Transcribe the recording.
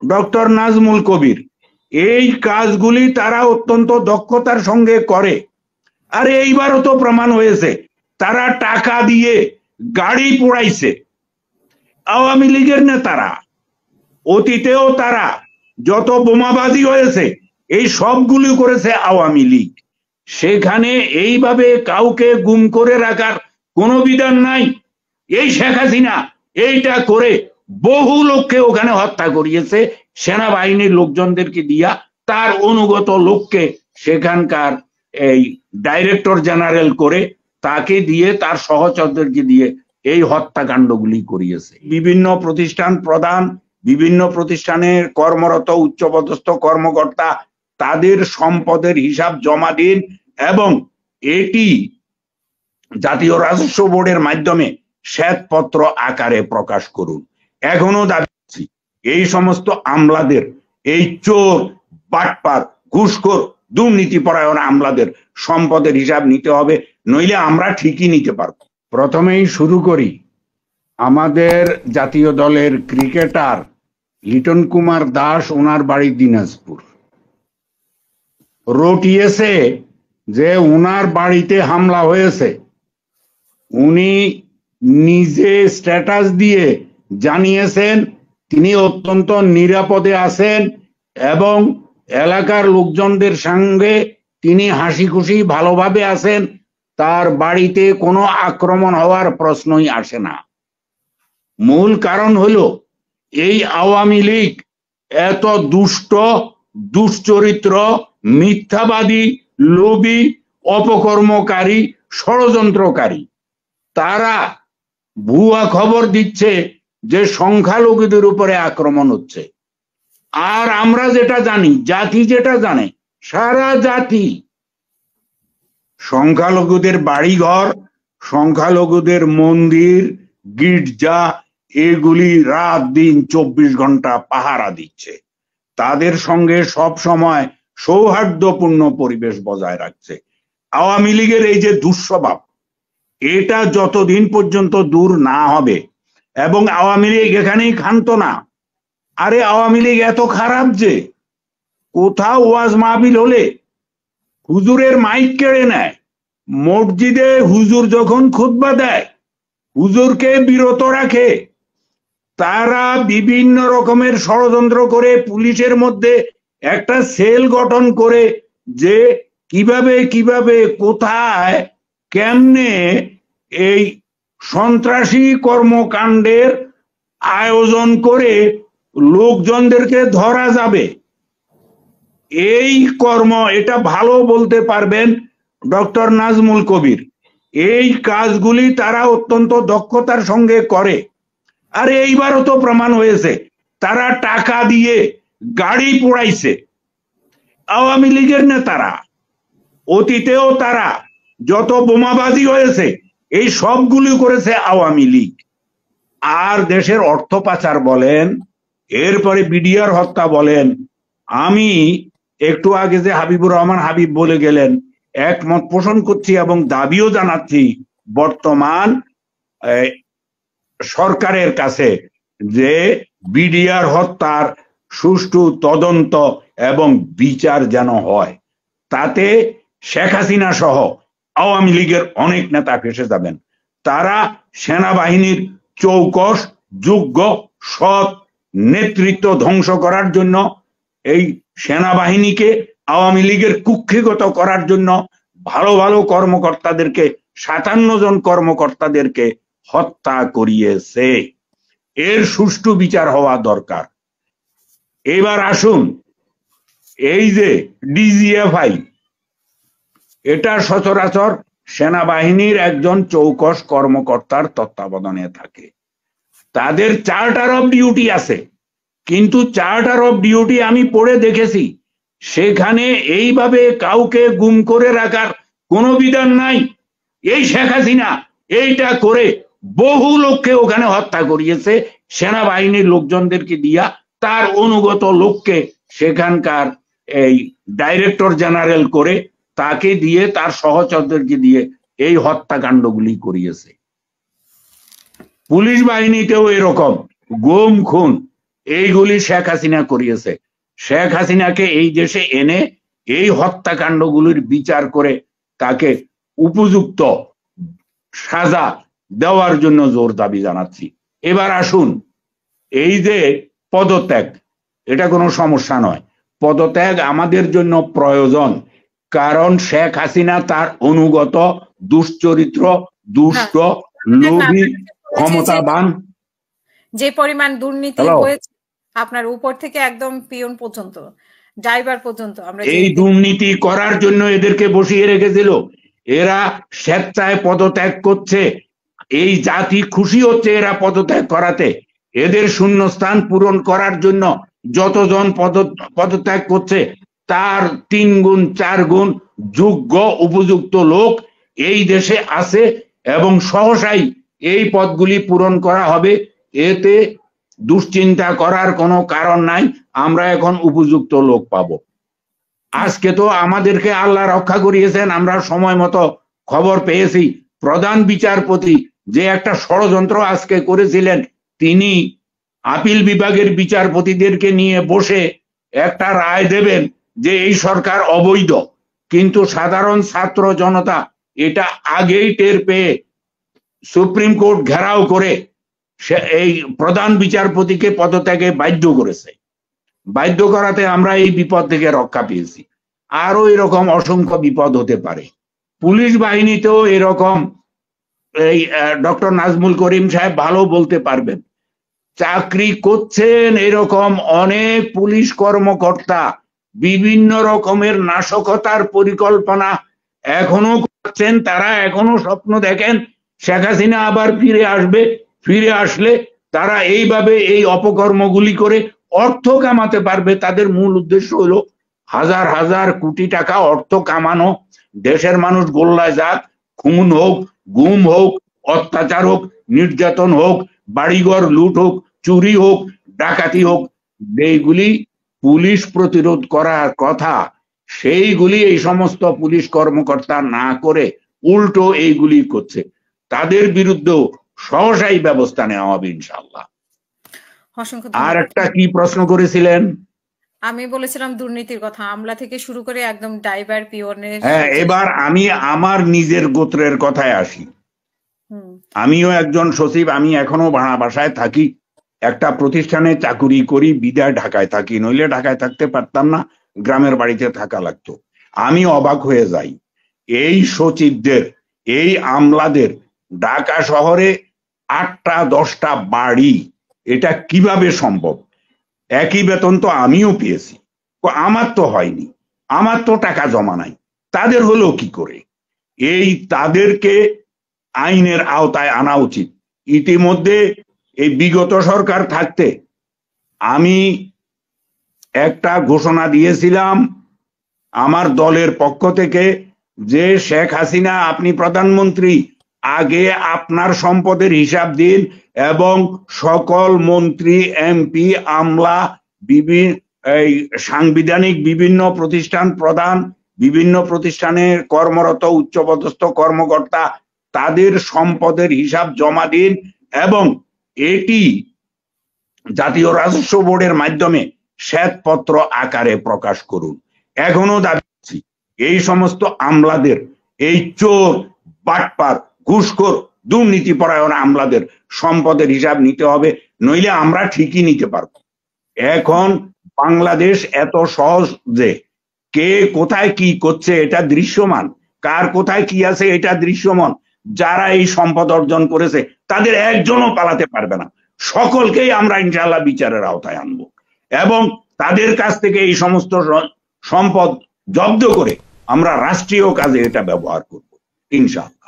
Doctor Nazmul কবির, এই কাজগুলি তারা অত্যন্ত দক্ষতার সঙ্গে করে। আর এইবারও তো প্রমাণ হয়েছে, তারা টাকা দিয়ে গাড়ি পোড়াইছে। আওয়ামী লীগের নেতারা, অতীতেও তারা যত বোমাবাজি হয়েছে এই সবগুলি করেছে আওয়ামী লীগ। সেখানে এইভাবে কাউকে গুম করে রাখার কোনো বিধান নাই। এই শেখ হাসিনা এইটা করে বহু লোককে ওখানে হত্যা করিয়েছে সেনাবাহিনীর লোকজনদেরকে দিয়া, তার অনুগত লোককে সেখানকার এই ডাইরেক্টর জেনারেল করে তাকে দিয়ে, তার সহচরদেরকে দিয়ে এই হত্যাকাণ্ডগুলি করিয়েছে। বিভিন্ন প্রতিষ্ঠান প্রধান, বিভিন্ন প্রতিষ্ঠানের কর্মরত উচ্চপদস্থ কর্মকর্তা তাদের সম্পদের হিসাব জমা দিন এবং এটি জাতীয় রাজস্ব বোর্ডের মাধ্যমে শ্বেতপত্র আকারে প্রকাশ করুন। এখনো দাবি করছি, এই সমস্ত আমলাদের, এই চোর, বাটপার, ঘুষখোর, দুর্নীতিপরায়ণ আমলাদের সম্পদের হিসাব নিতে হবে, নইলে আমরা ঠিকই নিতে পারবো। প্রথমেই শুরু করি আমাদের জাতীয় দলের ক্রিকেটার লিটন কুমার দাস, ওনার বাড়ি দিনাজপুর। রটিয়েছে যে ওনার বাড়িতে হামলা হয়েছে। উনি নিজে স্ট্যাটাস দিয়ে জানিয়েছেন তিনি অত্যন্ত নিরাপদে আছেন এবং এলাকার লোকজনদের সঙ্গে তিনি হাসি খুশি ভালোভাবে আছেন। তার বাড়িতে কোনো আক্রমণ হওয়ার প্রশ্নই আসে না। মূল কারণ হলো এই আওয়ামী লীগ এত দুষ্ট, দুশ্চরিত্র, মিথ্যাবাদী, লোভী, অপকর্মকারী, ষড়যন্ত্রকারী। তারা ভুয়া খবর দিচ্ছে যে সংখ্যালঘুদের উপরে আক্রমণ হচ্ছে। আর আমরা যেটা জানি, জাতি যেটা জানে, সারা জাতি সংখ্যালঘুদের বাড়িঘর, সংখ্যালঘুদের মন্দির, গির্জা, এগুলি রাত দিন 24 ঘন্টা পাহারা দিচ্ছে। তাদের সঙ্গে সব সময় সৌহার্দ্যপূর্ণ পরিবেশ বজায় রাখছে। আওয়ামী লীগের এই যে দুঃস্বভাব, এটা যতদিন পর্যন্ত দূর না হবে, এবং আওয়ামী লীগ এখানেই ক্ষান্ত না। আরে আওয়ামী লীগ এত খারাপ যে কোথাও ওয়াজ মাহফিল হলে হুজুরের মাইক কেড়ে নেয়। মসজিদে হুজুর যখন খুতবা দেয়, হুজুরকে বিরত রাখে। তারা বিভিন্ন রকমের ষড়যন্ত্র করে পুলিশের মধ্যে একটা সেল গঠন করে যে কিভাবে কিভাবে কোথায় কেমনে এই সন্ত্রাসী কর্মকাণ্ডের আয়োজন করে লোকজনদেরকে ধরা যাবে। এই কর্ম, এটা ভালো বলতে পারবেন ডক্টর নাজমুল কবির। এই কাজগুলি তারা অত্যন্ত দক্ষতার সঙ্গে করে। আর এইবারও তো প্রমাণ হয়েছে, তারা টাকা দিয়ে গাড়ি পোড়াইছে। আওয়ামী লীগের নেতারা, অতীতেও তারা যত বোমাবাজি হয়েছে এই সবগুলি করেছে আওয়ামী লীগ। আর দেশের অর্থ পাচার বলেন, এরপরে বিডিআর হত্যা বলেন। আমি একটু আগে যে হাবিবুর রহমান হাবিব বলে গেলেন, একমত পোষণ করছি এবং দাবিও জানাচ্ছি বর্তমান সরকারের কাছে যে বিডিআর হত্যার সুষ্ঠু তদন্ত এবং বিচার যেন হয়। তাতে শেখ হাসিনা সহ আওয়ামী লীগের অনেক নেতা ফেঁসে যাবেন। তারা সেনাবাহিনীর চৌকস, যোগ্য, সৎ নেতৃত্ব ধ্বংস করার জন্য, এই সেনাবাহিনীকে আওয়ামী লীগের কুক্ষিগত করার জন্য ভালো ভালো কর্মকর্তাদেরকে, 57 জন কর্মকর্তাদেরকে হত্যা করিয়েছে। এর সুষ্ঠু বিচার হওয়া দরকার। এবার আসুন, এই যে ডিজিএফআই, এটা সচরাচর সেনাবাহিনীর একজন চৌকস কর্মকর্তার তত্ত্বাবধানে থাকে। তাদের চার্টার অফ ডিউটি আছে, কিন্তু চার্টার অফ ডিউটি আমি পড়ে দেখেছি, সেখানে এইভাবে কাউকে গুম করে রাখার কোনো বিধান নাই। এই শেখ হাসিনা এইটা করে বহু লোককে ওখানে হত্যা করিয়েছে সেনাবাহিনীর লোকজনদেরকে দিয়া, তার অনুগত লোককে সেখানকার এই ডাইরেক্টর জেনারেল করে তাকে দিয়ে, তার সহচরদেরকে দিয়ে এই হত্যাকাণ্ডগুলি করিয়েছে। পুলিশ বাহিনীতেও এরকম গুম খুন এইগুলি শেখ হাসিনা করিয়েছে। শেখ হাসিনাকে এই দেশে এনে এই হত্যাকাণ্ডগুলির বিচার করে তাকে উপযুক্ত সাজা দেওয়ার জন্য জোর দাবি জানাচ্ছি। এবার আসুন, এই যে পদত্যাগ, এটা কোনো সমস্যা নয়। পদত্যাগ আমাদের জন্য প্রয়োজন, কারণ শেখ হাসিনা তার অনুগত, দুশ্চরিত্র, দুষ্ট, লোভী, ক্ষমতাবান, যে পরিমাণ দুর্নীতি হয়েছে আপনার উপর থেকে একদম পিয়ন পর্যন্ত, ড্রাইভার পর্যন্ত, আমরা এই দুর্নীতি করার জন্য এদেরকে বসিয়ে রেখেছিল। এরা স্বেচ্ছায় পদত্যাগ করছে, এই জাতি খুশি হচ্ছে এরা পদত্যাগ করাতে। এদের শূন্যস্থান পূরণ করার জন্য যতজন পদত্যাগ করছে তার 3 গুণ 4 গুণ যোগ্য উপযুক্ত লোক এই দেশে আছে এবং সহসাই এই পদগুলি পূরণ করা হবে। এতে দুশ্চিন্তা করার কোনো কারণ নাই, আমরা এখন উপযুক্ত লোক পাবো। আজকে তো আমাদেরকে আল্লাহ রক্ষা করিয়েছেন, আমরা সময় মতো খবর পেয়েছি। প্রধান বিচারপতি যে একটা ষড়যন্ত্র আজকে করেছিলেন, তিনি আপিল বিভাগের বিচারপতিদেরকে নিয়ে বসে একটা রায় দেবেন যে এই সরকার অবৈধ, কিন্তু সাধারণ ছাত্র জনতা এটা আগেই টের পেয়ে সুপ্রিম কোর্ট ঘেরাও করে এই প্রধান বিচারপতিকে পদত্যাগে বাধ্য করেছে। বাধ্য করাতে আমরা এই বিপদ থেকে রক্ষা পেয়েছি। আরো এরকম অসংখ্য বিপদ হতে পারে। পুলিশ বাহিনীতেও এরকম, এই ডক্টর নাজমুল করিম সাহেব ভালো বলতে পারবেন, চাকরি করছেন এরকম অনেক পুলিশ কর্মকর্তা বিভিন্ন রকমের নাশকতার পরিকল্পনা এখনো করছেন। তারা এখনো স্বপ্ন দেখেন শেখ হাসিনা আবার ফিরে আসবে, ফিরে আসলে তারা এইভাবে এই অপকর্মগুলি করে অর্থ কামাতে পারবে। তাদের মূল উদ্দেশ্য হলো হাজার হাজার কোটি টাকা অর্থ কামানো, দেশের মানুষ গোল্লায় যাক, খুন হোক, গুম হোক, অত্যাচার হোক, নির্যাতন হোক, বাড়িঘর লুট হোক, চুরি হোক, ডাকাতি হোক, এইগুলি পুলিশ প্রতিরোধ করার কথা, সেইগুলি এই সমস্ত পুলিশ কর্মকর্তা না করে উল্টো এইগুলি করছে। তাদের বিরুদ্ধেও সহসাই ব্যবস্থা নেওয়া হবে ইনশাআল্লাহ। আর একটা কি প্রশ্ন করেছিলেন? আমি বলেছিলাম দুর্নীতির কথা, আমলা থেকে শুরু করে একদম ড্রাইভার পিয়নের। হ্যাঁ, এবার আমি আমার নিজের গোত্রের কথায় আসি। আমিও একজন সচিব, আমি এখনো ভাড়া বাসায় থাকি, একটা প্রতিষ্ঠানে চাকুরি করি, বিদায় ঢাকায় থাকি, নইলে ঢাকায় থাকতে পারতাম না, গ্রামের বাড়িতে থাকা লাগতো। আমি অবাক হয়ে যাই এই সচিবদের, এই আমলাদের ঢাকা শহরে 8টা 10টা বাড়ি, এটা কিভাবে সম্ভব? একই বেতন তো আমিও পেয়েছি, আমার তো হয়নি, আমার তো টাকা জমা নাই, তাদের হলো কি করে? এই তাদেরকে আইনের আওতায় আনা উচিত। ইতিমধ্যে এই বিগত সরকার থাকতে আমি একটা ঘোষণা দিয়েছিলাম আমার দলের পক্ষ থেকে যে শেখ হাসিনা, আপনি প্রধানমন্ত্রী, আগে আপনার সম্পদের হিসাব দিন এবং সকল মন্ত্রী, এমপি, আমলা, এই সাংবিধানিক বিভিন্ন প্রতিষ্ঠান প্রধান, বিভিন্ন প্রতিষ্ঠানে কর্মরত উচ্চপদস্থ কর্মকর্তা, তাদের সম্পদের হিসাব জমা দিন এবং এটি জাতীয় রাজস্ব বোর্ডের মাধ্যমে শ্বেতপত্র আকারে প্রকাশ করুন। এখনো দাবি করছি এই সমস্ত আমলাদের, এই চোর, বাটপার, ঘুষখোর, দুর্নীতিপরায়ণ আমলাদের সম্পদের হিসাব নিতে হবে, নইলে আমরা ঠিকই নিতে পারবো। এখন বাংলাদেশ এত সহজ যে কে কোথায় কি করছে এটা দৃশ্যমান, কার কোথায় কি আছে এটা দৃশ্যমান। যারা এই সম্পদ অর্জন করেছে তাদের একজনও পালাতে পারবে না, সকলকেই আমরা ইনশাআল্লাহ বিচারের আওতায় আনবো এবং তাদের কাছ থেকে এই সমস্ত সম্পদ জব্দ করে আমরা রাষ্ট্রীয় কাজে এটা ব্যবহার করব ইনশাআল্লাহ।